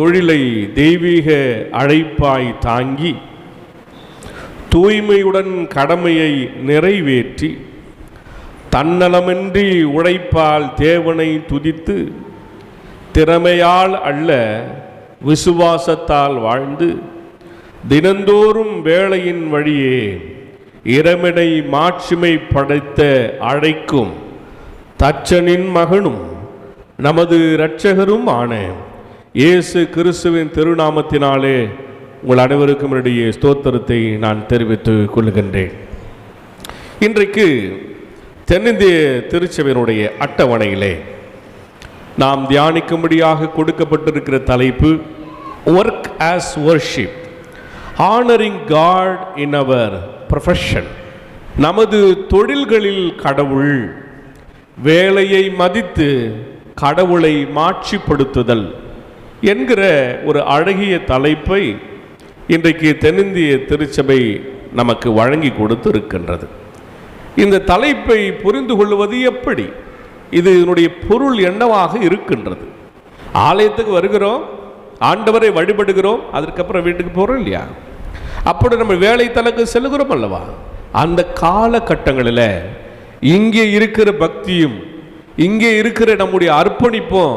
தொழிலை தெய்வீக அழைப்பாய் தாங்கி தூய்மையுடன் கடமையை நிறைவேற்றி தன்னலமின்றி உழைப்பால் தேவனை துதித்து திறமையால் அல்ல விசுவாசத்தால் வாழ்ந்து தினந்தோறும் வேளையின் வழியே இறைவனை மாட்சிமை படைத்த அழைக்கும் தச்சனின் மகனும் நமது இரட்சகரும் ஆன இயேசு கிறிஸ்துவின் திருநாமத்தினாலே உங்கள் அனைவருக்கும் இடையே ஸ்தோத்திரத்தை நான் தெரிவித்துக் கொள்கின்றேன். இன்றைக்கு தென்னிந்திய திருச்சபையினுடைய அட்டவணையிலே நாம் தியானிக்கும்படியாக கொடுக்கப்பட்டிருக்கிற தலைப்பு work as worship, honouring God in our profession. நமது தொழில்களில் கடவுள், வேலையை மதித்து கடவுளை மாட்சிப்படுத்துதல் என்கிற ஒரு அழகிய தலைப்பை இன்றைக்கு தென்னிந்திய திருச்சபை நமக்கு வழங்கி கொடுத்து இருக்கின்றது. இந்த தலைப்பை புரிந்து கொள்வது எப்படி? இதனுடைய பொருள் என்னவாக இருக்கின்றது? ஆலயத்துக்கு வருகிறோம், ஆண்டவரை வழிபடுகிறோம், அதற்கப்புறம் வீட்டுக்கு போகிறோம் இல்லையா? அப்படி நம்ம வேலை தலக்கு செல்கிறோம் அல்லவா? அந்த காலகட்டங்களில் இங்கே இருக்கிற பக்தியும் இங்கே இருக்கிற நம்முடைய அர்ப்பணிப்பும்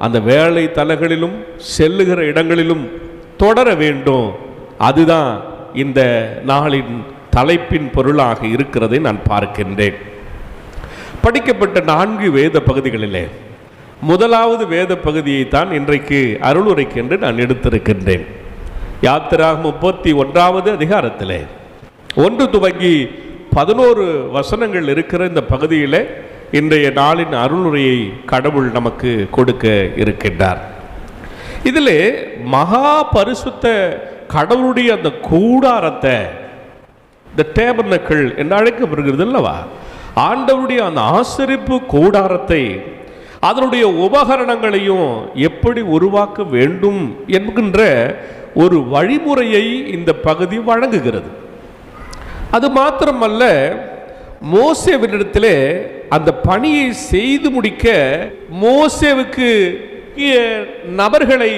அந்த வேலை தலங்களிலும் செல்லுகிற இடங்களிலும் தொடர வேண்டும். அதுதான் இந்த நாளின் தலைப்பின் பொருளாக இருக்கிறதை நான் பார்க்கின்றேன். படிக்கப்பட்ட 4 வேத பகுதிகளிலே முதலாவது வேத பகுதியை தான் இன்றைக்கு அருளுரைக்கு என்று நான் எடுத்திருக்கின்றேன். யாத்திராகமம் 31வது அதிகாரத்திலே 1 துவங்கி 11 வசனங்கள் இருக்கிற இந்த பகுதியில் இன்றைய நாளின் அருளுரையை கடவுள் நமக்கு கொடுக்க இருக்கின்றார். இதில் மகா பரிசுத்த கடவுளுடைய அந்த கூடாரத்தை, இந்த டேபர்னக்கிள் என்று அழைக்கப்படுகிறது அல்லவா, ஆண்டவருடைய அந்த ஆசரிப்பு கூடாரத்தை, அதனுடைய உபகரணங்களையும் எப்படி உருவாக்க வேண்டும் என்கின்ற ஒரு வழிமுறையை இந்த பகுதி வழங்குகிறது. அது மாத்திரமல்ல, மோசேவினிடத்திலே அந்த பணியை செய்து முடிக்க மோசேவுக்கு நபர்களை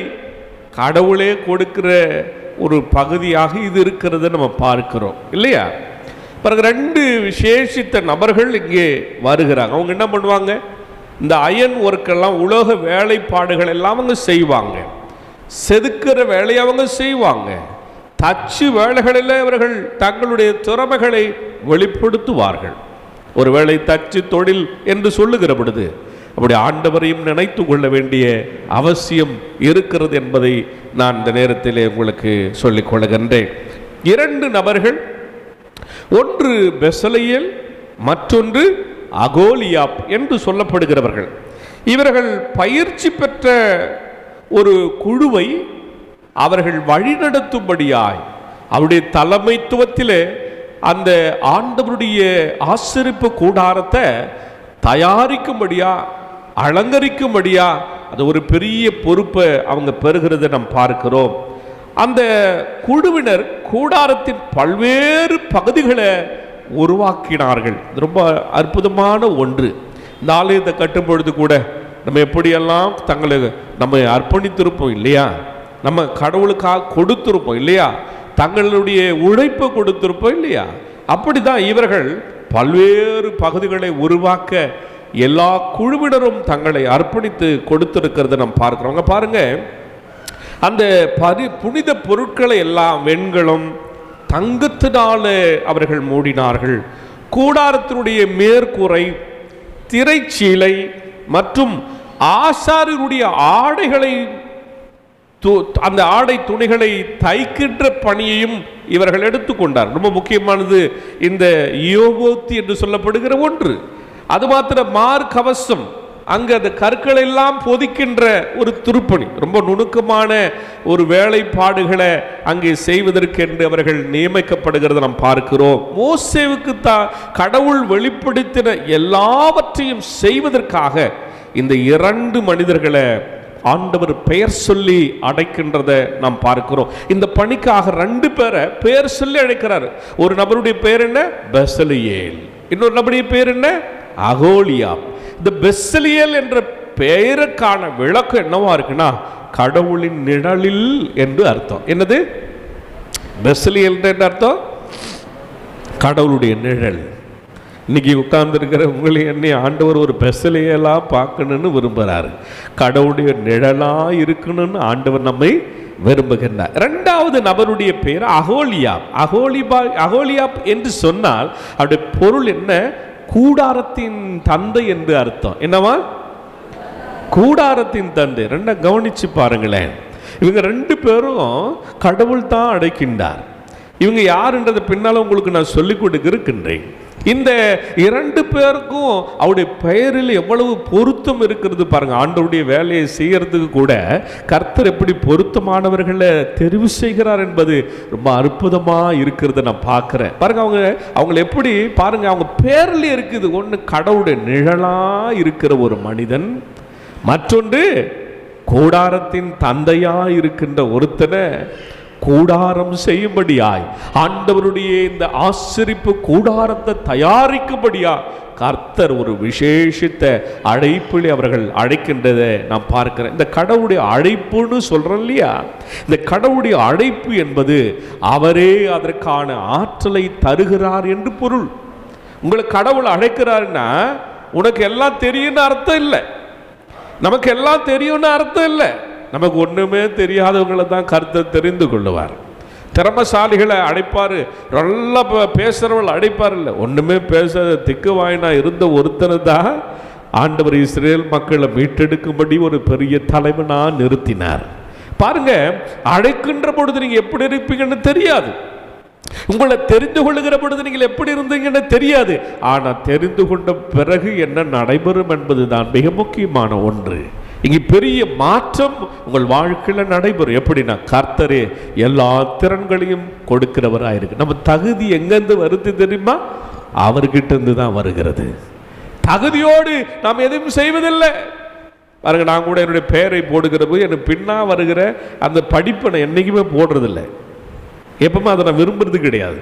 கடவுளே கொடுக்கிற ஒரு பகுதியாக இது இருக்கிறது நம்ம பார்க்கிறோம் இல்லையா? பிறகு 2 விசேஷித்த நபர்கள் இங்கே வருகிறாங்க. அவங்க என்ன பண்ணுவாங்க? இந்த அயன் ஒர்க்கெல்லாம், உலோக வேலைப்பாடுகள் எல்லாம் அவங்க செய்வாங்க. செதுக்கிற வேலையை அவங்க செய்வாங்க. தச்சு வேலைகளில் அவர்கள் தங்களுடைய திறமைகளை வெளிப்படுத்துவார்கள். ஒருவேளை தச்சு தொழில் என்று சொல்லுகிற பொழுது அப்படி ஆண்டவரையும் நினைத்து கொள்ள வேண்டிய அவசியம் இருக்கிறது என்பதை நான் இந்த நேரத்தில் உங்களுக்கு சொல்லிக் கொள்கின்றேன். 2 நபர்கள், ஒன்று பெசலெயேல், மற்றொன்று அகோலியாப் என்று சொல்லப்படுகிறவர்கள். இவர்கள் பயிற்சி பெற்ற ஒரு குழுவை அவர்கள் வழிநடத்தும்படியாய் அவருடைய தலைமைத்துவத்தில் அந்த ஆண்டவருடைய ஆசரிப்பு கூடாரத்தை தயாரிக்கும்படியா, அலங்கரிக்கும்படியா, அது ஒரு பெரிய பொறுப்பை அவங்க பெறுகிறதை நாம் பார்க்கிறோம். அந்த குழுவினர் கூடாரத்தின் பல்வேறு பகுதிகளை உருவாக்கினார்கள். ரொம்ப அற்புதமான ஒன்று. இந்த ஆலயத்தை கட்டும் பொழுது கூட நம்ம எப்படியெல்லாம் நம்ம அர்ப்பணித்திருப்போம் இல்லையா? நம்ம கடவுளுக்காக கொடுத்திருப்போம் இல்லையா? தங்களுடைய உழைப்பை கொடுத்திருப்போம் இல்லையா? அப்படிதான் இவர்கள் பல்வேறு பகுதிகளை உருவாக்க எல்லா குழுவினரும் தங்களை அர்ப்பணித்து கொடுத்திருக்கிறத நாம் பார்க்கிறோம். பாருங்க, அந்த புனித பொருட்களை எல்லாம் வெண்கலம், தங்கத்தினால அவர்கள் மூடினார்கள். கூடாரத்தினுடைய மேற்கூரை, திரைச்சீலை மற்றும் ஆசாரியருடைய ஆடைகளை, அந்த ஆடை துணிகளை தைக்கின்ற பணியையும் இவர்கள் எடுத்துக்கொண்டார். ரொம்ப முக்கியமானது இந்த யோபோத்தி என்று சொல்லப்படுகிற ஒன்று. அது மாத்திர மார்கவசம், அங்கு அந்த கற்களை எல்லாம் பொதிக்கின்ற ஒரு திருப்பணி, ரொம்ப நுணுக்கமான ஒரு வேலைப்பாடுகளை அங்கே செய்வதற்கென்று அவர்கள் நியமிக்கப்படுகிறத நாம் பார்க்கிறோம். மோசேவுக்கு கடவுள் வெளிப்படுத்தின எல்லாவற்றையும் செய்வதற்காக இந்த 2 மனிதர்களை ஆண்டவர் பெயர் சொல்லி அழைக்கின்றதை நாம் பார்க்கிறோம். இந்த பணிக்காக 2 பேரை பெயர் சொல்லி அழைக்கிறார். ஒரு நபருடைய பெயர் என்ன? பெசலெயேல். இன்னொரு நபருடைய பெயர் என்ன? அகோலியாப். இந்த பெசலெயேல் என்ற பெயருக்கான விளக்கம் என்னவா இருக்குன்னா, கடவுளின் நிழலில் என்று அர்த்தம். என்னது பெத்லெஹேம் என்ற அர்த்தம்? கடவுளுடைய நிழல். இன்னைக்கு உட்கார்ந்து இருக்கிற உங்களை என்னை ஆண்டவர் ஒரு பெத்லெஹேமாக பார்க்கணும்னு விரும்புகிறாரு. கடவுளுடைய நிழலா இருக்கணும்னு ஆண்டவர் நம்மை விரும்புகின்றார். இரண்டாவது நபருடைய பெயர் அகோலியாப். அகோலியாப் என்று சொன்னால் அவருடைய பொருள் என்ன? கூடாரத்தின் தந்தை என்று அர்த்தம். என்னவா? கூடாரத்தின் தந்தை. ரெண்ட கவனிச்சு பாருங்களேன். இவங்க ரெண்டு பேரும் கடவுள் தான் அழைக்கின்றார். இவங்க யாருன்றதை பின்னால் உங்களுக்கு நான் சொல்லிக் கொடுக்க இருக்கின்றேன். இந்த இரண்டு பேருக்கும் அவருடைய பெயரில் எவ்வளவு பொருத்தம் இருக்கிறது பாருங்க. ஆண்டவருடைய வேலையை செய்யறதுக்கு கூட கர்த்தர் எப்படி பொருத்தமானவர்களை தெரிவு செய்கிறார் என்பது ரொம்ப அற்புதமா இருக்கிறத நான் பார்க்கிறேன். பாருங்க, அவங்க எப்படி பாருங்க, அவங்க பேர்ல இருக்குது. ஒன்று கடவுளுடைய நிழலா இருக்கிற ஒரு மனிதன், மற்றொன்று கூடாரத்தின் தந்தையா இருக்கின்ற ஒருத்தனை கூடாரம் செய்யும்படியாய், ஆண்டவருடைய இந்த ஆசரிப்பு கூடாரத்தை தயாரிக்கும்படியா கர்த்தர் ஒரு விசேஷித்த அழைப்பில் அவர்கள் அழைக்கின்றதை நான் பார்க்கிறேன். இந்த கடவுளுடைய அழைப்புன்னு சொல்றேன் இல்லையா, இந்த கடவுளுடைய அழைப்பு என்பது அவரே அதற்கான ஆற்றலை தருகிறார் என்று பொருள். உங்களை கடவுள் அழைக்கிறாருன்னா உனக்கு எல்லாம் தெரியும்னு அர்த்தம் இல்லை, நமக்கு எல்லாம் தெரியும்னு அர்த்தம் இல்லை. நமக்கு ஒன்றுமே தெரியாதவங்களை தான் கர்த்தர் தெரிந்து கொள்ளுவார். திறமசாலிகளை அழைப்பார், நல்லா பேசுகிறவர்கள் அழைப்பார். இல்லை, ஒன்றுமே பேசாத திக்கு வாயினா இருந்த ஒருத்தனை தான் ஆண்டவர் இஸ்ரேல் மக்களை மீட்டெடுக்கும்படி ஒரு பெரிய தலைவனாக நிறுத்தினார். பாருங்க, அழைக்கின்ற பொழுது நீங்கள் எப்படி இருப்பீங்கன்னு தெரியாது, உங்களை தெரிந்து கொள்ளுகிற பொழுது நீங்கள் எப்படி இருந்தீங்கன்னு தெரியாது. ஆனால் தெரிந்து கொண்ட பிறகு என்ன நடைபெறும் என்பதுதான் மிக முக்கியமான ஒன்று. இங்கே பெரிய மாற்றம் உங்கள் வாழ்க்கையில் நடைபெறும். எப்படின்னா, கர்த்தரே எல்லா திறன்களையும் கொடுக்கிறவராக இருக்கு. நம்ம தகுதி எங்கேருந்து வருது தெரியுமா? அவர்கிட்ட இருந்து தான் வருகிறது. தகுதியோடு நாம் எதுவும் செய்வதில்லை. பாருங்க, நான் கூட என்னுடைய பெயரை போடுகிற போது எனக்கு பின்னா வருகிற அந்த படிப்பை நான் என்றைக்குமே போடுறதில்லை, எப்பவுமே அதை நான் விரும்புறது கிடையாது.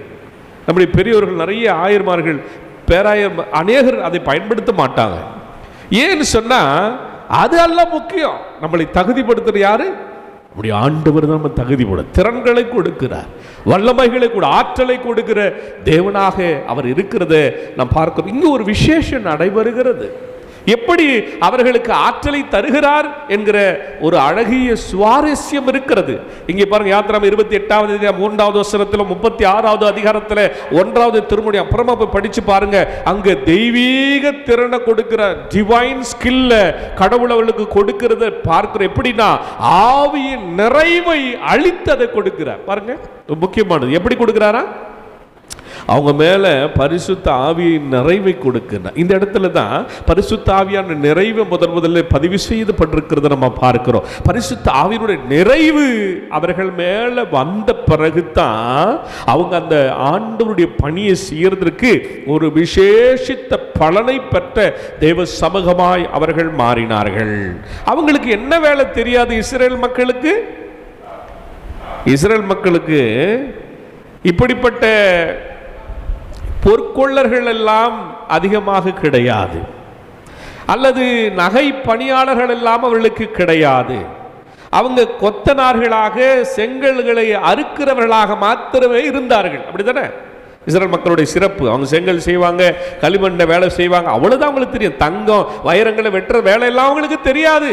நம்முடைய பெரியவர்கள் நிறைய ஆயர்மார்கள் பேராயர் அநேகர் அதை பயன்படுத்த மாட்டாங்க. ஏன்னு சொன்னா அது அல்ல முக்கியம். நம்மளை தகுதிப்படுத்துற யாரு? நம்முடைய ஆண்டவர் தான் நம்ம தகுதிப்பட திறன்களை கொடுக்கிறார், வல்லமைகளை கூட ஆற்றலை கொடுக்கிற தேவனாக அவர் இருக்கிறத நாம் பார்க்கிறோம். இங்கு ஒரு விசேஷம் நடைபெறுகிறது. எப்படி அவர்களுக்கு ஆற்றலை தருகிறார் என்கிற ஒரு அழகிய சுவாரஸ்யம் இருக்கிறது. இங்கே பாருங்க, யாத்திராம் 28வது 3வது வசனத்தில் 36வது அதிகாரத்தில் 1வது திருமொழி அப்புறமா போய் படிச்சு பாருங்க. அங்க தெய்வீக திறனை கொடுக்கிற டிவைன் ஸ்கில்ல கடவுள் அவளுக்கு கொடுக்கிறத பார்க்கிற. எப்படின்னா, ஆவியின் நிறைவை அளித்ததை கொடுக்கிறார். பாருங்க, முக்கியமானது எப்படி கொடுக்கிறாரா? அவங்க மேல பரிசுத்த ஆவியின் நிறைவை கொடுக்கிறார். இந்த இடத்துல தான் பரிசுத்த ஆவியான நிறைவை முதல்ல பதிவு செய்யப்பட்டிருக்கிறத நம்ம பார்க்கிறோம். பரிசுத்த ஆவியினுடைய நிறைவு அவர்கள் மேல வந்த பிறகுதான் அவங்க அந்த ஆண்டவருடைய பணியை செய்யறதற்கு ஒரு விசேஷித்த பலனை பெற்ற தேவ சமூகமாய் அவர்கள் மாறினார்கள். அவங்களுக்கு என்ன வேலை தெரியாது? இஸ்ரேல் மக்களுக்கு இப்படிப்பட்ட பொற்கொள்ளர்கள் எல்லாம் அதிகமாக கிடையாது, அல்லது நகை பணியாளர்கள் எல்லாம் அவர்களுக்கு கிடையாது. அவங்க கொத்தனார்களாக செங்கல்களை அறுக்கிறவர்களாக மாத்திரமே இருந்தார்கள். அப்படித்தானே இஸ்ரேல் மக்களுடைய சிறப்பு? அவங்க செங்கல் செய்வாங்க, களிமண்ண வேலை செய்வாங்க, அவ்வளவுதான் அவங்களுக்கு தெரியும். தங்கம் வைரங்களை வெட்டுற வேலை எல்லாம் அவங்களுக்கு தெரியாது.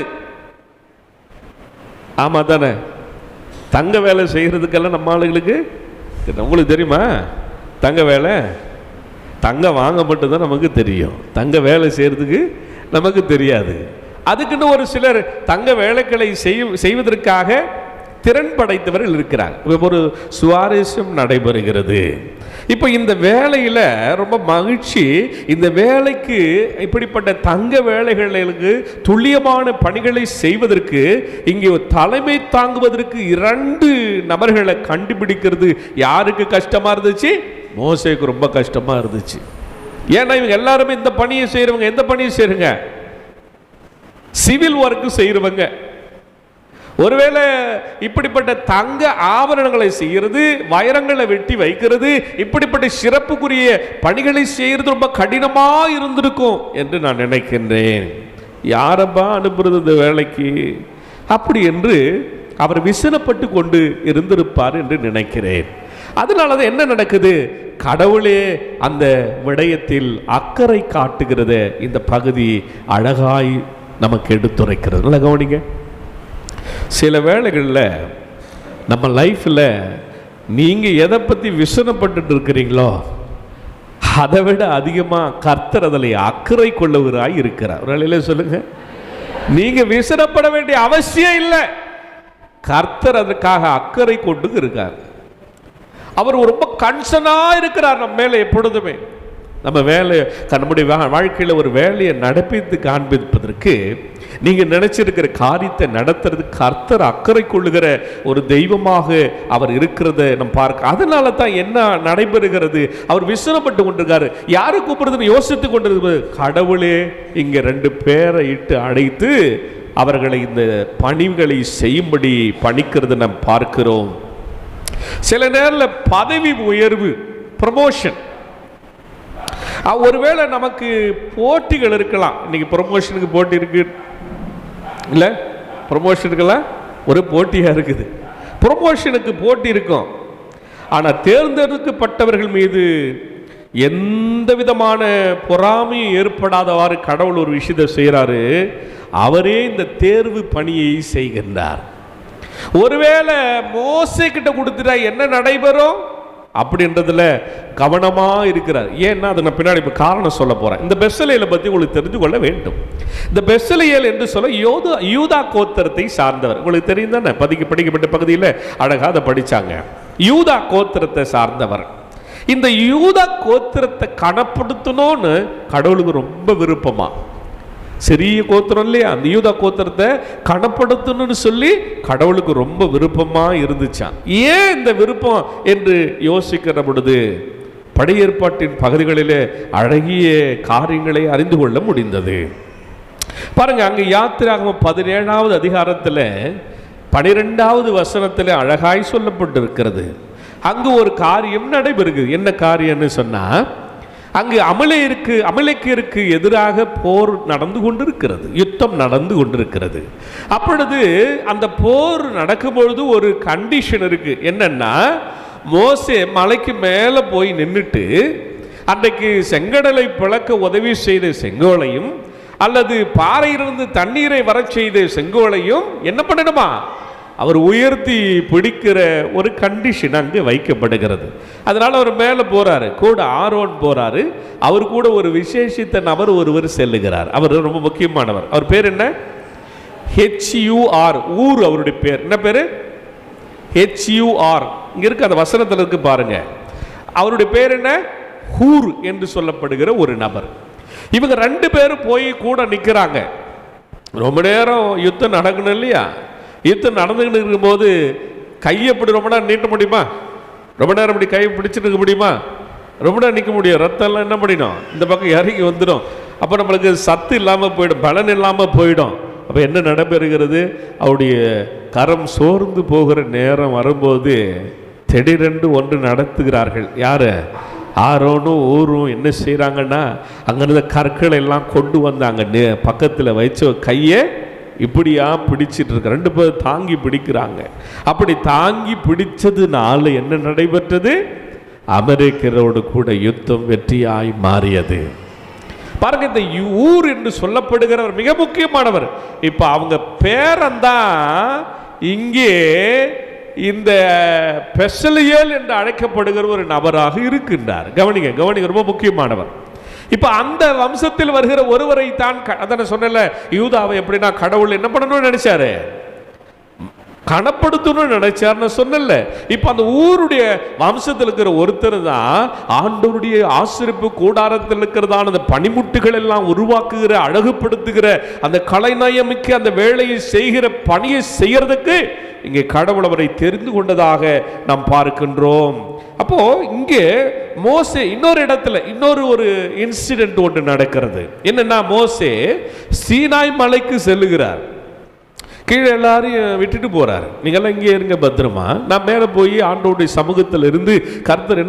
ஆமா தானே? தங்க வேலை செய்யறதுக்கெல்லாம் நம்ம ஆளுங்களுக்கு உங்களுக்கு தெரியுமா? தங்க வேலை, தங்க வாங்க மட்டும்தான் நமக்கு தெரியும், தங்க வேலை செய்யறதுக்கு நமக்கு தெரியாது. அதுக்குன்னு ஒரு சிலர் தங்க வேலைகளை செய்வதற்காக திறன் படைத்தவர்கள் இருக்கிறாங்க. ஒரு சுவாரஸ்யம் நடைபெறுகிறது. இப்போ இந்த வேலையில் ரொம்ப மகிழ்ச்சி. இந்த வேலைக்கு இப்படிப்பட்ட தங்க வேலைகளுக்கு துல்லியமான பணிகளை செய்வதற்கு இங்கே தலைமை தாங்குவதற்கு 2 நபர்களை கண்டுபிடிக்கிறது யாருக்கு கஷ்டமா இருந்துச்சு? மோசேக்கு ரொம்ப கஷ்டமா இருந்துச்சு. ஏன்னா இவங்க எல்லாருமே இந்த பணியை செய்யறவங்க. எந்த பணியை செய்யறவங்க? சிவில் ஒர்க் செய்யறவங்க. ஒருவேளை இப்படிப்பட்ட தங்க ஆபரணங்களை செய்யறது, வைரங்களை வெட்டி வைக்கிறது, இப்படிப்பட்ட சிறப்புக்குரிய பணிகளை செய்யறது ரொம்ப கடினமா இருந்திருக்கும் என்று நான் நினைக்கின்றேன். யாரப்பா அனுப்புறது இந்த வேலைக்கு? அப்படி என்று அவர் விசனப்பட்டு கொண்டு இருந்திருப்பார் என்று நினைக்கிறேன். அதனாலதான் என்ன நடக்குது, கடவுளே அந்த விடயத்தில் அக்கறை காட்டுகிறத இந்த பகுதி அழகாய் நமக்கு எடுத்துரைக்கிறது. நல்லா கவனிங்க. சில வேளைகளில் நம்ம லைஃப்பில் நீங்கள் எதை பற்றி விசனப்பட்டு இருக்கிறீங்களோ அதை விட அதிகமாக கர்த்தர் அதில் அக்கறை கொள்ளவராய் இருக்கிறார். ஒரு வேளையில சொல்லுங்க, நீங்க விசனப்பட வேண்டிய அவசியம் இல்லை, கர்த்தர் அதற்காக அக்கறை கொண்டு இருக்கார். அவர் ரொம்ப கன்சர்னா இருக்கிறார் நம்ம மேல எப்பொழுதுமே. நம்ம வேலையை, நம்முடைய வாழ்க்கையில் ஒரு வேலையை நடப்பித்து காண்பிப்பதற்கு, நீங்க நினைச்சிருக்கிற காரியத்தை நடத்துறதுக்கு கர்த்தர் அக்கறை கொள்ளுகிற ஒரு தெய்வமாக அவர் இருக்கிறத நம்ம பார்க்க. அதனால தான் என்ன நடைபெறுகிறது, அவர் விசனப்பட்டு கொண்டிருக்காரு. யாரை கூப்பிடுறதுன்னு யோசித்து கொண்டிருக்கிறது. கடவுளே இங்க 2 பேரை இட்டு அழைத்து அவர்களை இந்த பணிகளை செய்யும்படி பணிக்கிறது நாம் பார்க்கிறோம். சில நேரில் பதவி உயர்வு, ப்ரமோஷன், ஒருவேளை நமக்கு போட்டிகள் இருக்கலாம். இன்னைக்கு ப்ரமோஷனுக்கு போட்டி இருக்கு இல்ல, ப்ரமோஷனுக்கெல்லாம் ஒரு போட்டியா இருக்குது. ப்ரமோஷனுக்கு போட்டி இருக்கும். ஆனா தேர்ந்தெடுக்கப்பட்டவர்கள் மீது எந்த விதமான பொறாமையும் ஏற்படாதவாறு கடவுள் ஒரு விஷயத்தை செய்யறாரு. அவரே இந்த தேர்வு பணியை செய்கின்றார். ஒருவேளை மோசே கிட்ட கொடுத்துட்டா என்ன நடைபெறும் அப்படின்றதுல கவனமா இருக்கிறார். ஏன்னா அது நான் பின்னாடி இப்ப காரணம் சொல்ல போறேன். இந்த பெத்லெகேமை பத்தி உங்களுக்கு தெரிந்து கொள்ள வேண்டும். இந்த பெத்லெகேம் என்று சொல்ல யூதா கோத்திரத்தை சார்ந்தவர். உங்களுக்கு தெரியும் தானே, படிக்கப்பட்ட பகுதியில் அழகா அதை படிச்சாங்க. யூதா கோத்திரத்தை சார்ந்தவர். இந்த யூதா கோத்திரத்தை கணப்படுத்தணும்னு கடவுளுக்கு ரொம்ப விருப்பமா. சிறிய கோத்திரம் இல்லையா, அந்த யூதா கோத்திரத்தை கணப்படுத்தணும்னு சொல்லி கடவுளுக்கு ரொம்ப விருப்பமா இருந்துச்சான். ஏன் இந்த விருப்பம் என்று யோசிக்கிற பொழுது பழைய ஏற்பாட்டின் பகுதிகளிலே அழகிய காரியங்களை அறிந்து கொள்ள முடிந்தது. பாருங்க, அங்க யாத்திராகமம் 17வது அதிகாரத்தில் 12வது வசனத்தில் அழகாய் சொல்லப்பட்டிருக்கிறது. அங்கு ஒரு காரியம் நடைபெறுகிறது. என்ன காரியம்னு சொன்னா, அங்கு அமலேக்கியருக்கு எதிராக போர் நடந்து கொண்டிருக்கிறது, யுத்தம் நடந்து கொண்டிருக்கிறது. அப்பொழுது அந்த போர் நடக்கும் பொழுது ஒரு கண்டிஷன் இருக்கு. என்னன்னா, மோசே மலைக்கு மேலே போய் நின்றுட்டு அன்றைக்கு செங்கடலை பிளக்க உதவி செய்த செங்கோலையும் அல்லது பாறையிலிருந்து தண்ணீரை வர செய்த செங்கோலையும் என்ன பண்ணணுமா, அவர் உயர்த்தி பிடிக்கிற ஒரு கண்டிஷன் அங்கு வைக்கப்படுகிறது. அதனால அவர் மேலே போறாரு, கூட ஆரோன் போறாரு. அவர் கூட ஒரு விசேஷித்த நபர் ஒருவர் செல்லுகிறார். அவர் ரொம்ப முக்கியமானவர். அவர் பேர் என்ன, HUR, ஊர். அவருடைய பேர் என்ன பேரு, HUR. இங்க இருக்கு, அந்த வசனத்தில் இருக்கு பாருங்க. அவருடைய பேர் என்ன, ஹூர் என்று சொல்லப்படுகிற ஒரு நபர். இவங்க 2 பேரும் போய் கூட நிற்கிறாங்க. ரொம்ப நேரம் யுத்தம் நடக்கணும் இல்லையா. யுத்தம் நடந்துகிட்டு இருக்கும்போது கையை எப்படி ரொம்ப நேரம் நீட்ட முடியுமா, ரொம்ப நேரம் இப்படி கையை பிடிச்சிட்டு இருக்க முடியுமா, ரொம்ப நேரம் நிற்க முடியும். ரத்தம்லாம் என்ன பண்ணிடும், இந்த பக்கம் இறங்கி வந்துடும். அப்போ நம்மளுக்கு சத்து இல்லாமல் போயிடும், பலன் இல்லாமல் போயிடும். அப்போ என்ன நடைபெறுகிறது, அவருடைய கரம் சோர்ந்து போகிற நேரம் வரும்போது திடீரென்று ஒன்று நடத்துகிறார்கள். யாரு, ஆரோனும் ஊரும் என்ன செய்கிறாங்கன்னா, அங்கிருந்த கற்களை எல்லாம் கொண்டு வந்தாங்க, பக்கத்தில் வச்சு கையை இப்படியா பிடிச்சிட்டு இருக்க. 2 பேர் தாங்கி பிடிக்கிறாங்க. அப்படி தாங்கி பிடிச்சதுனால என்ன நடைபெற்றது, அமெரிக்கரோடு கூட யுத்தம் வெற்றியாய் மாறியது. பாருங்க, இந்த ஊர் என்று சொல்லப்படுகிறவர் மிக முக்கியமானவர். இப்ப அவங்க பேரந்தான் இங்கே இந்த பெத்லெகேம் என்று அழைக்கப்படுகிற ஒரு நபராக இருக்கின்றார். கவனிங்க, ரொம்ப முக்கியமானவர். இப்ப அந்த வம்சத்தில் வருகிற ஒருவரை தான், அதான சொன்னல, யூதாவை எப்படின்னா கடவுள் என்ன பண்ணணும்னு நினைச்சாரு, கணப்படுத்தணும்னு நினைச்சாருன்னு சொன்னல. இப்ப அந்த ஊருடைய வம்சத்தில் இருக்கிற ஒருத்தர் தான் ஆண்டவருடைய ஆசரிப்பு கூடாரத்தில் இருக்கிறதான அந்த பனிமுட்டுகள் எல்லாம் உருவாக்குகிற, அழகுபடுத்துகிற, அந்த கலைநயமிக்க அந்த வேலையை செய்கிற பணியை செய்யறதுக்கு இங்கே கடவுள் அவரை தெரிந்து கொண்டதாக நாம் பார்க்கின்றோம். அப்போ இங்கே மோசே இன்னொரு இடத்துல ஒரு இன்சிடென்ட் ஒன்று நடக்கிறது. என்னன்னா, மோசே சீனாய் மலைக்கு செல்லுகிறார். கீழே எல்லாரையும் விட்டுட்டு போறாரு. நீங்கெல்லாம் இங்கே இருங்க பத்திரமா, நான் மேலே போய் ஆண்டவருடைய சமூகத்தில் இருந்து கர்த்தர்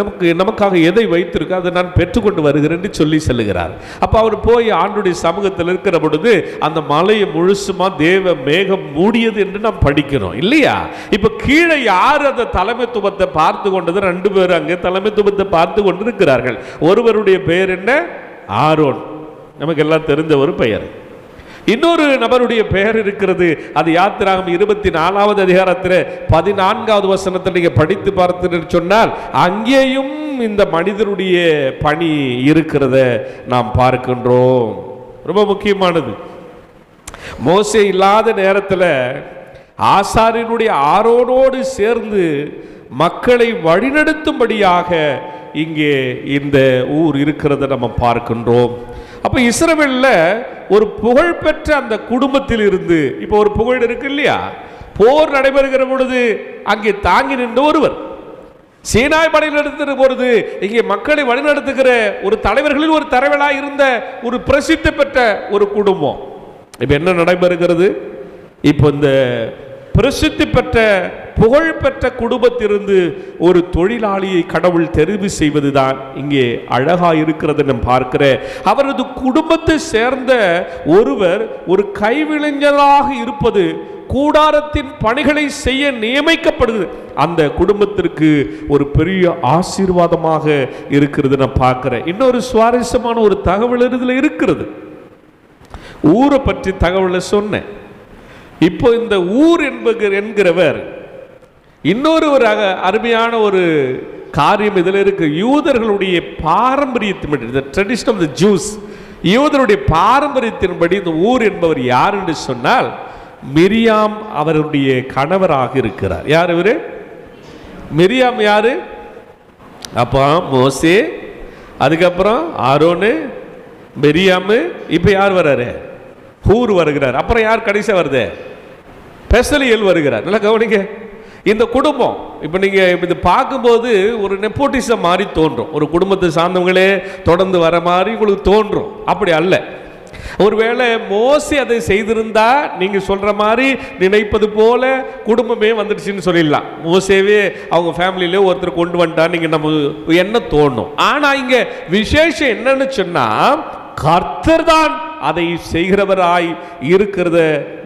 நமக்காக எதை வைத்திருக்க அதை நான் பெற்றுக்கொண்டு வருகிறேன்னு சொல்லி செல்லுகிறார். அப்போ அவர் போய் ஆண்டவருடைய சமூகத்தில் இருக்கிற பொழுது அந்த மலையை முழுசுமா தேவ மேகம் மூடியது என்று நாம் படிக்கிறோம் இல்லையா? இப்போ கீழே யார் அந்த தலைமைத்துவத்தை பார்த்து கொண்டது? 2 பேர் அங்கே தலைமைத்துவத்தை பார்த்து கொண்டு இருக்கிறார்கள். ஒருவருடைய பெயர் என்ன? ஆரோன், நமக்கு எல்லாம் தெரிஞ்ச ஒரு பெயர். இன்னொரு நபருடைய பெயர் இருக்கிறது. அது யாத்திராகமம் 24வது அதிகாரத்தில் 14வது வசனத்தில் நீங்க படித்து பார்த்து சொன்னால் அங்கேயும் இந்த மனிதருடைய பணி இருக்கிறத நாம் பார்க்கின்றோம். ரொம்ப முக்கியமானது. மோசே இல்லாத நேரத்தில் ஆசாரியனுடைய ஆரோனோடு சேர்ந்து மக்களை வழிநடத்தும்படியாக இங்கே இந்த ஊர் இருக்கிறத நம்ம பார்க்கின்றோம். அப்ப இஸ்ரவேல்ல ஒரு புகழ்பெற்ற அந்த குடும்பத்தில் இருந்து, இப்போ ஒரு புகழ் இருக்கு இல்லையா, போர் நடைபெறுகிற பொழுது அங்கே தாங்கி நின்ற ஒருவர், சீனாய் படை நடத்துகிற பொழுது இங்கே மக்களை வழிநடத்துகிற ஒரு தலைவர்களில் ஒரு தலைவராக இருந்த ஒரு பிரசித்தி பெற்ற ஒரு குடும்பம். இப்ப என்ன நடைபெறுகிறது? இப்போ இந்த பிரசித்தி பெற்ற புகழ்பெற்ற குடும்பத்திலிருந்து ஒரு தொழிலாளியை கடவுள் தெரிவு செய்வதுதான் இங்கே அழகா இருக்கிறது. நாம் பார்க்கிற அவரது குடும்பத்தை சேர்ந்த ஒருவர் ஒரு கைவிளைஞராக இருப்பது, கூடாரத்தின் பணிகளை செய்ய நியமிக்கப்படுது, அந்த குடும்பத்திற்கு ஒரு பெரிய ஆசீர்வாதமாக இருக்கிறது நான் பார்க்கிறேன். இன்னொரு சுவாரஸ்யமான ஒரு தகவல் இதுல இருக்கிறது. ஊரை பற்றி தகவலை சொன்னேன். இப்போ இந்த ஊர் என்கிறவர் இன்னொரு ஒரு அருமையான ஒரு காரியம் இதில் இருக்கு. யூதர்களுடைய பாரம்பரியத்தின்படி, ட்ரெடிஷன் ஆஃப் தி ஜூஸ், யூதருடைய பாரம்பரியத்தின்படி இந்த ஊர் என்பவர் யார் என்று சொன்னால் மிரியாம் அவருடைய கணவராக இருக்கிறார். யார் இவரு? மிரியாம் யாரு? அப்போ மோசே, அதுக்கப்புறம் ஆரோனு, மிரியாமு, இப்போ யார் வர்றாரு? ஹூர் வருகிறார். அப்புறம் யார் கடைசியா வருது? பெசலியல் வருகிறார். நல்லா கவனிங்க. இந்த குடும்பம் இப்போ நீங்க இது பார்க்கும்போது ஒரு நெப்போட்டிசம் மாதிரி தோன்றும். ஒரு குடும்பத்தை சார்ந்தவங்களே தொடர்ந்து வர மாதிரி உங்களுக்கு தோன்றும். அப்படி அல்ல. ஒருவேளை மோசே அதை செய்திருந்தா நீங்க சொல்ற மாதிரி நினைப்பது போல குடும்பமே வந்துடுச்சுன்னு சொல்லிடலாம். மோசேவே அவங்க ஃபேமிலியில ஒருத்தர் கொண்டு வந்துட்டா நீங்க நம்ம என்ன தோணும். ஆனா இங்க விசேஷம் என்னன்னு சொன்னா கர்த்தர் தான் அதை செய்கிறவராய் இருக்கிறத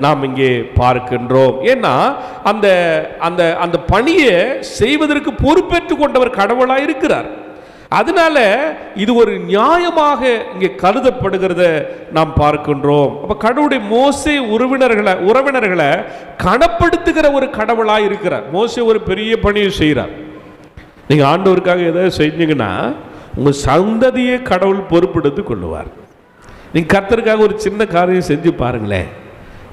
நாம் இங்கே பார்க்கின்றோம். ஏன்னா அந்த அந்த அந்த பணியை செய்வதற்கு பொறுப்பேற்றுக் கொண்டவர் கடவுளாய் இருக்கிறார். அதனால இது ஒரு நியாயமாக இங்கே கருதப்படுகிறத நாம் பார்க்கின்றோம். அப்ப கடவுளுடைய மோசே உறவினர்களை கனப்படுத்துகிற ஒரு கடவுளாய் இருக்கிறார். மோசே ஒரு பெரிய பணியை செய்கிறார். நீங்க ஆண்டவருக்காக ஏதாவது செஞ்சீங்கன்னா உங்க சந்ததியை கடவுள் பொறுப்பெடுத்து கொள்ளுவார். நீங்க கர்த்தருக்காக ஒரு சின்ன காரியம் செஞ்சு பாருங்களேன்,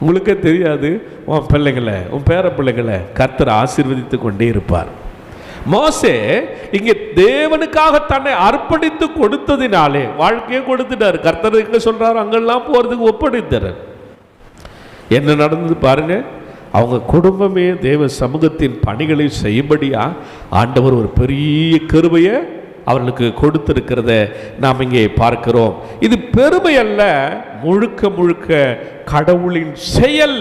உங்களுக்கே தெரியாது உன் பிள்ளைகளை, உன் பேர பிள்ளைகளை கர்த்தர் ஆசீர்வதித்து கொண்டே இருப்பார். மோசே இங்கே தேவனுக்காக தன்னை அர்ப்பணித்து கொடுத்ததினாலே வாழ்க்கையை கொடுத்துட்டார். கர்த்தர் எங்க சொல்றாரு அங்கெல்லாம் போறதுக்கு ஒப்படைத்தார். என்ன நடந்தது பாருங்க. அவங்க குடும்பமே தேவ சமூகத்தின் பணிகளை செய்யும்படியா ஆண்டவர் ஒரு பெரிய கிருபையை அவர்களுக்கு கொடுத்திருக்கிறத நாம் இங்கே பார்க்கிறோம். இது பெருமை அல்ல, முழுக்க முழுக்க கடவுளின் செயல்.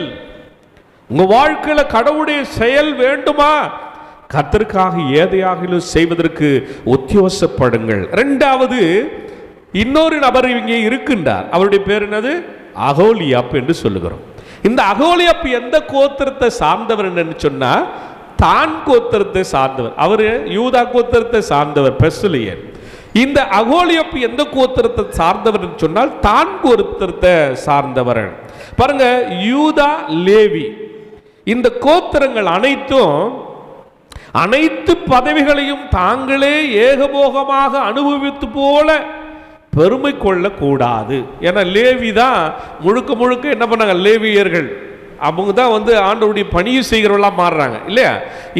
உங்க வாழ்க்கையில கடவுளுடைய செயல் வேண்டுமா? கர்த்தருக்காக எதையாகிலும் செய்வதற்கு உத்தியோகப்படுங்கள். இரண்டாவது, இன்னொரு நபர் இங்கே இருக்கின்றார். அவருடைய பேர் என்னது? அகோலியாப் என்று சொல்லுகிறோம். இந்த அகோலியாப் எந்த கோத்திரத்தை சார்ந்தவர் என்று சொன்னா தான் கோத்திரத்தை சார்ந்தவர். அவரு யூதா கோத்திரத்தை சார்ந்தவர், பெசலியல். இந்த அகோலியாப் எந்த கோத்திரத்தை சார்ந்தவர் என்று சொன்னால் தான் கோத்திரத்தை சார்ந்தவர். பாருங்க, யூதா, லேவி இந்த கோத்திரங்கள் அனைத்தும் அனைத்து பதவிகளையும் தாங்களே ஏகபோகமாக அனுபவித்து போல பெருமை கொள்ளக்கூடாது. ஏன்னா லேவி தான் முழுக்க முழுக்க என்ன பண்ணாங்க, லேவியர்கள் அவங்க தான் ஆண்டவருடைய பணியை செய்கிறவர்களாக மாறுறாங்க இல்லையா.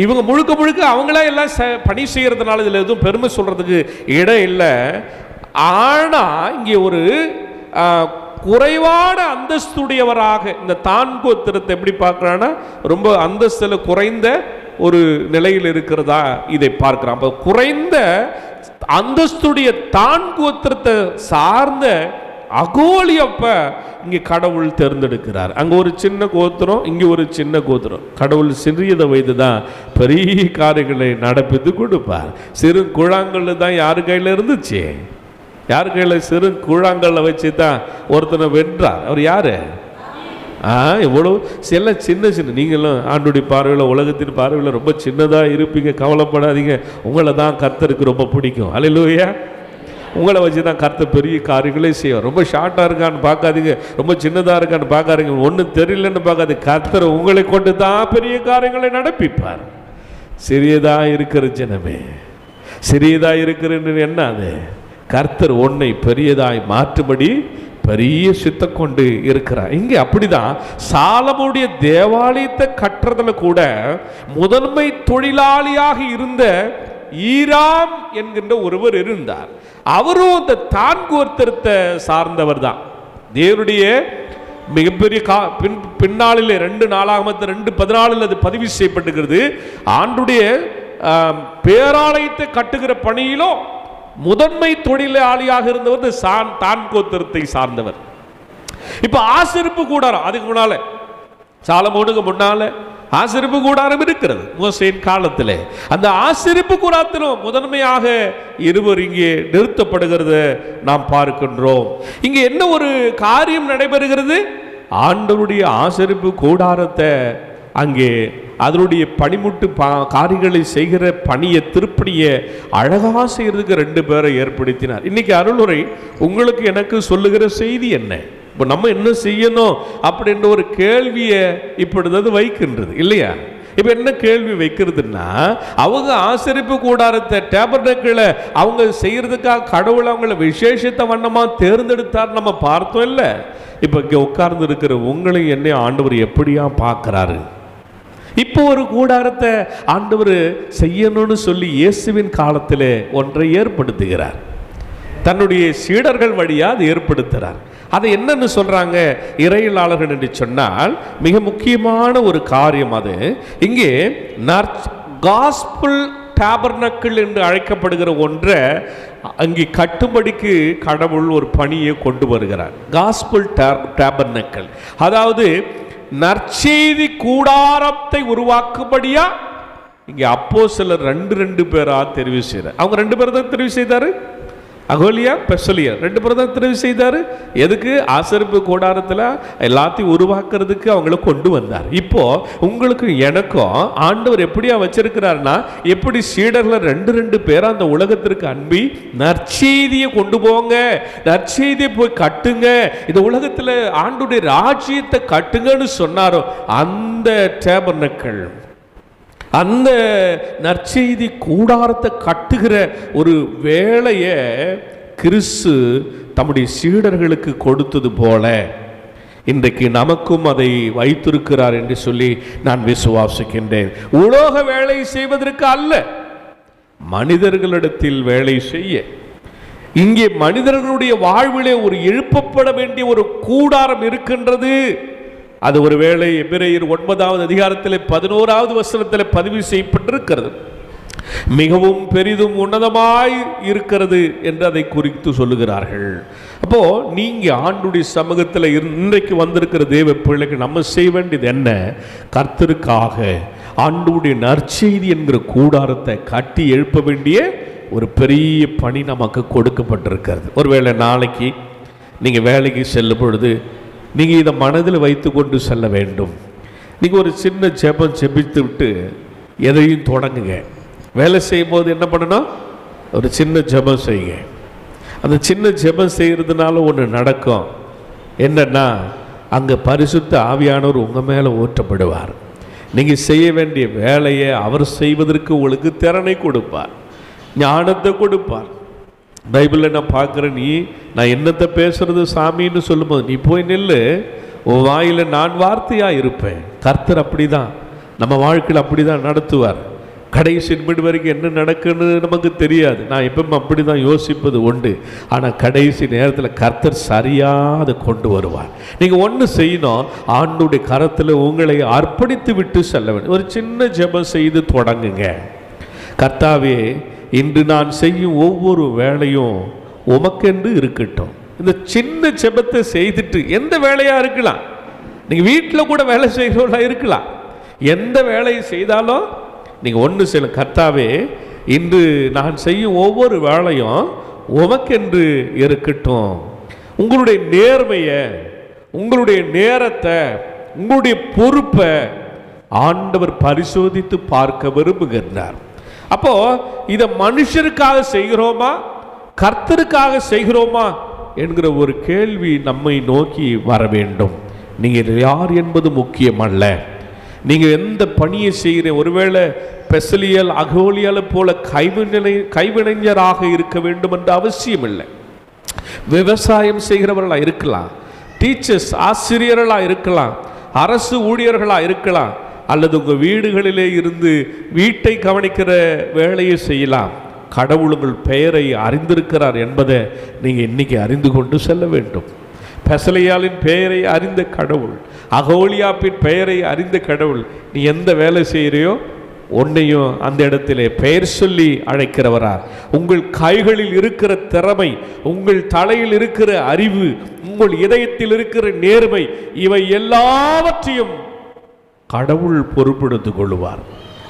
இவங்க முழுக்க முழுக்க அவங்களா எல்லாம் பணி செய்கிறதுனால இதில் எதுவும் பெருமை சொல்றதுக்கு இடம் இல்லை. ஆனால் இங்கே ஒரு குறைவான அந்தஸ்துடையவராக இந்த தான் கோத்திரத்தை எப்படி பார்க்குறான்னா ரொம்ப அந்தஸ்தில் குறைந்த ஒரு நிலையில் இருக்கிறதா இதை பார்க்கிறான். அப்போ குறைந்த அந்தஸ்துடைய தான் கோத்திரத்தை சார்ந்த அகோலியப்ப இங்கே கடவுள் தேர்ந்தெடுக்கிறார். அங்கே ஒரு சின்ன கோத்திரம், இங்கே ஒரு சின்ன கோத்திரம். கடவுள் சிறியதை வைத்து தான் பெரிய காரியங்களை நடப்பித்து கொடுப்பார். சிறு கூழாங்கல் தான் யார் கையில் இருந்துச்சு? யார் கையில்? சிறு கூழாங்கல்ல வச்சு தான் ஒருத்தனை வென்றார். அவர் யாரு? எவ்வளோ சில சின்ன சின்ன, நீங்களும் ஆண்டுடைய பார்வையில், உலகத்தின் பார்வையில் ரொம்ப சின்னதாக இருப்பீங்க, கவலைப்படாதீங்க. உங்களை தான் கர்த்தருக்கு ரொம்ப பிடிக்கும். அல்லேலூயா. உங்களை வச்சு தான் கர்த்தர் பெரிய காரியங்களே செய்வார். ரொம்ப ஷார்ட்டாக இருக்கான்னு பார்க்காதீங்க, ரொம்ப சின்னதாக இருக்கான்னு பார்க்காதீங்க, ஒன்றும் தெரியலன்னு பார்க்காது. கர்த்தர் உங்களை கொண்டு தான் பெரிய காரியங்களை நடப்பிப்பார். சிறியதாக இருக்கிற ஜனமே, சிறியதாக இருக்கிறன்னு என்ன அது? கர்த்தர் உன்னை பெரியதாய் மாற்றுபடி பெரிய சித்தம் கொண்டு இருக்கிறார். இங்கே அப்படிதான் சாலமோனுடைய தேவாலயத்தை கட்டுறதுல கூட முதன்மை தொழிலாளியாக இருந்த ஈராம் என்கின்ற ஒருவர் இருந்தார். அவரும் இந்த தான் கோத்திரத்தை சார்ந்தவர் தான். தேவனுடைய மிகப்பெரிய பின்னாளில் 2 நாளாகமத்தில் 2:14 அது பதிவு செய்யப்பட்டுகிறது. ஆண்டுடைய பேராலயத்தை கட்டுகிற பணியிலோ முதன்மை தொழிலாளியாக இருந்தவர் தான் கோத்திரத்தை சார்ந்தவர். இப்ப ஆசரிப்பு கூடாரம், அதுக்கு முன்னால சாலமோனுக்கு முன்னால ஆசரிப்பு கூடாரம் இருக்கிறது மோசேயின் காலத்தில். அந்த ஆசரிப்பு கூடாரத்திலும் முதன்மையாக இருவர் இங்கே நிறுத்தப்படுகிறத நாம் பார்க்கின்றோம். இங்கே என்ன ஒரு காரியம் நடைபெறுகிறது? ஆண்டவருடைய ஆசரிப்பு கூடாரத்தை அங்கே அதனுடைய பணிமுட்டு காரியங்களை செய்கிற பணியை, திருப்பணியை அழகாக செய்கிறதுக்கு 2 பேரை ஏற்படுத்தினார். இன்னைக்கு அருளுரை உங்களுக்கு எனக்கு சொல்லுகிற செய்தி என்ன? இப்போ நம்ம என்ன செய்யணும் அப்படின்ற ஒரு கேள்வியை இப்பொழுது வைக்கின்றது இல்லையா? இப்போ என்ன கேள்வி வைக்கிறதுன்னா, அவங்க ஆசரிப்பு கூடாரத்தை டேபர்னக்கிளை அவங்க செய்யறதுக்காக கடவுள் அவங்கள விசேஷத்தை வண்ணமாக தேர்ந்தெடுத்தார் நம்ம பார்த்தோம் இல்லை? இப்போ இங்கே உட்கார்ந்து இருக்கிற உங்களை என்னை ஆண்டவர் எப்படியா பார்க்குறாரு? இப்போ ஒரு கூடாரத்தை ஆண்டவர் செய்யணும்னு சொல்லி இயேசுவின் காலத்தில் ஒன்றை ஏற்படுத்துகிறார். தன்னுடைய சீடர்கள் வழியாக அதை ஏற்படுத்துகிறார். அதை என்னன்னு சொல்றாங்க இறையியலாளர்கள் என்று சொன்னால், மிக முக்கியமான ஒரு காரியம் அது. இங்கே காஸ்பல் டேபர்னக்கிள் என்று அழைக்கப்படுகிற ஒன்றை அங்கே கட்டும்படிக்கு கடவுள் ஒரு பணியை கொண்டு வருகிறார். காஸ்பல் டேபர்னக்கிள், அதாவது நற்செய்தி கூடாரத்தை உருவாக்கும்படியா இங்கே அப்போஸ்தலர் 2 பேரா தெரிவு செய்தார். அவங்க 2 பேர் தான் தெரிவு செய்தாரு. அகோலியா, பெசலியா 2 பேர் தான் தெரிவு செய்தாரு. எதுக்கு? ஆசரிப்பு கூடாரத்தில் எல்லாத்தையும் உருவாக்குறதுக்கு அவங்கள கொண்டு வந்தார். இப்போ உங்களுக்கு எனக்கும் ஆண்டவர் எப்படியா வச்சிருக்கிறார்னா, எப்படி சீடர்கள் 2 பேர் அந்த உலகத்திற்கு அன்பி நற்செய்தியை கொண்டு போங்க, நற்செய்தியை போய் கட்டுங்க, இந்த உலகத்தில் ஆண்டுடைய ராஜ்யத்தை கட்டுங்கன்னு சொன்னாரோ, அந்த டேபர்னக்கிள், அந்த நற்செய்தி கூடாரத்தை கட்டுகிற ஒரு வேலையை கிறிஸ்து தம்முடைய சீடர்களுக்கு கொடுத்தது போல இன்றைக்கு நமக்கும் அதை வைத்திருக்கிறார் என்று சொல்லி நான் விசுவாசிக்கின்றேன். உலோக வேலை செய்வதற்கு அல்ல, மனிதர்களிடத்தில் வேலை செய்ய. இங்கே மனிதர்களுடைய வாழ்விலே ஒரு எழுப்பப்பட வேண்டிய ஒரு கூடாரம் இருக்கின்றது. அது ஒருவேளை எபிரேயர் 9வது அதிகாரத்தில் 11வது வசனத்தில் பதிவு செய்யப்பட்டிருக்கிறது. மிகவும் பெரிதும் உன்னதமாய் இருக்கிறது என்று அதை குறித்து சொல்லுகிறார்கள். அப்போ நீங்க ஆண்டுடைய சமூகத்தில் இன்றைக்கு வந்திருக்கிற தேவ பிள்ளைக்கு நம்ம செய்ய வேண்டியது என்ன? கர்த்தருக்காக ஆண்டுடைய நற்செய்தி என்கிற கூடாரத்தை கட்டி எழுப்ப வேண்டிய ஒரு பெரிய பணி நமக்கு கொடுக்கப்பட்டிருக்கிறது. ஒருவேளை நாளைக்கு நீங்க வேலைக்கு செல்லும் பொழுது நீங்கள் இதை மனதில் வைத்து கொண்டு செல்ல வேண்டும். நீங்கள் ஒரு சின்ன ஜெபம் ஜெபித்து விட்டு எதையும் தொடங்குங்க. வேலை செய்யும் போது என்ன பண்ணணும்? ஒரு சின்ன ஜெபம் செய்யுங்க. அந்த சின்ன ஜெபம் செய்கிறதுனால ஒன்று நடக்கும். என்னன்னா, அங்கே பரிசுத்த ஆவியானவர் உங்கள் மேலே ஊற்றப்படுவார். நீங்கள் செய்ய வேண்டிய வேலையை அவர் செய்வதற்கு உங்களுக்கு திறனை கொடுப்பார், ஞானத்தை கொடுப்பார். பைபிளில் நான் பார்க்குறேன், நான் என்னத்தை பேசுறது சாமின்னு சொல்லும்போது நீ போய் நில்லு, உன் வாயில் நான் வார்த்தையாக இருப்பேன். கர்த்தர் அப்படி தான் நம்ம வாழ்க்கையில் அப்படி தான் நடத்துவார். கடைசி நிமிடம் வரைக்கும் என்ன நடக்குன்னு நமக்கு தெரியாது. நான் எப்பவும் அப்படி தான் யோசிப்பது உண்டு. ஆனால் கடைசி நேரத்தில் கர்த்தர் சரியாக அதை கொண்டு வருவார். நீங்கள் ஒன்று செய்யணும், ஆண்டுடைய கரத்தில் உங்களை அர்ப்பணித்து விட்டு செல்ல வேண்டும். ஒரு சின்ன ஜெபம் செய்து தொடங்குங்க. கர்த்தாவே, இன்று நான் செய்யும் ஒவ்வொரு வேலையும் உமக்கென்று இருக்கட்டும். இந்த சின்ன ஜெபத்தை செய்துட்டு எந்த வேலையா இருக்கலாம், நீங்க வீட்டில் கூட வேலை செய்கிறவர்களா இருக்கலாம், எந்த வேலையை செய்தாலும் நீங்க ஒன்று சில கர்த்தாவே இன்று நான் செய்யும் ஒவ்வொரு வேலையும் உமக்கென்று இருக்கட்டும். உங்களுடைய நேர்மையை, உங்களுடைய நேரத்தை, உங்களுடைய பொறுப்பை ஆண்டவர் பரிசோதித்து பார்க்க விரும்புகிறார். அப்போ இதை மனுஷருக்காக செய்கிறோமா கர்த்தருக்காக செய்கிறோமா என்கிற ஒரு கேள்வி நம்மை நோக்கி வர வேண்டும். நீங்கள் யார் என்பது முக்கியம் அல்ல. நீங்கள் எந்த பணியை செய்கிற, ஒருவேளை பெசலியல் அகோலியலை போல கைவினைஞராக இருக்க வேண்டும் என்ற அவசியம் இல்லை. விவசாயம் செய்கிறவர்களாக இருக்கலாம், டீச்சர்ஸ் ஆசிரியர்களாக இருக்கலாம், அரசு ஊழியர்களாக இருக்கலாம், அல்லது உங்கள் வீடுகளிலே இருந்து வீட்டை கவனிக்கிற வேலையை செய்யலாம். கடவுள் உங்கள் பெயரை அறிந்திருக்கிறார் என்பதை நீங்கள் இன்னைக்கு அறிந்து கொண்டு செல்ல வேண்டும். பெசலியாலின் பெயரை அறிந்த கடவுள், அகோலியாப்பின் பெயரை அறிந்த கடவுள், நீ எந்த வேலை செய்கிறையோ உன்னையும் அந்த இடத்திலே பெயர் சொல்லி அழைக்கிறவரார். உங்கள் கைகளில் இருக்கிற திறமை, உங்கள் தலையில் இருக்கிற அறிவு, உங்கள் இதயத்தில் இருக்கிற நேர்மை, இவை எல்லாவற்றையும் கடவுள் பொறுப்பெடுத்துக் கொள்வார்.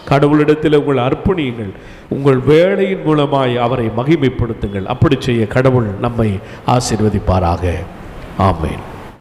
கடவுளிடத்தில் உங்கள் அர்ப்பணியுங்கள், உங்கள் வேலையின் மூலமாய் அவரை மகிமைப்படுத்துங்கள். அப்படி செய்ய கடவுள் நம்மை ஆசீர்வதிப்பாராக. ஆமென்.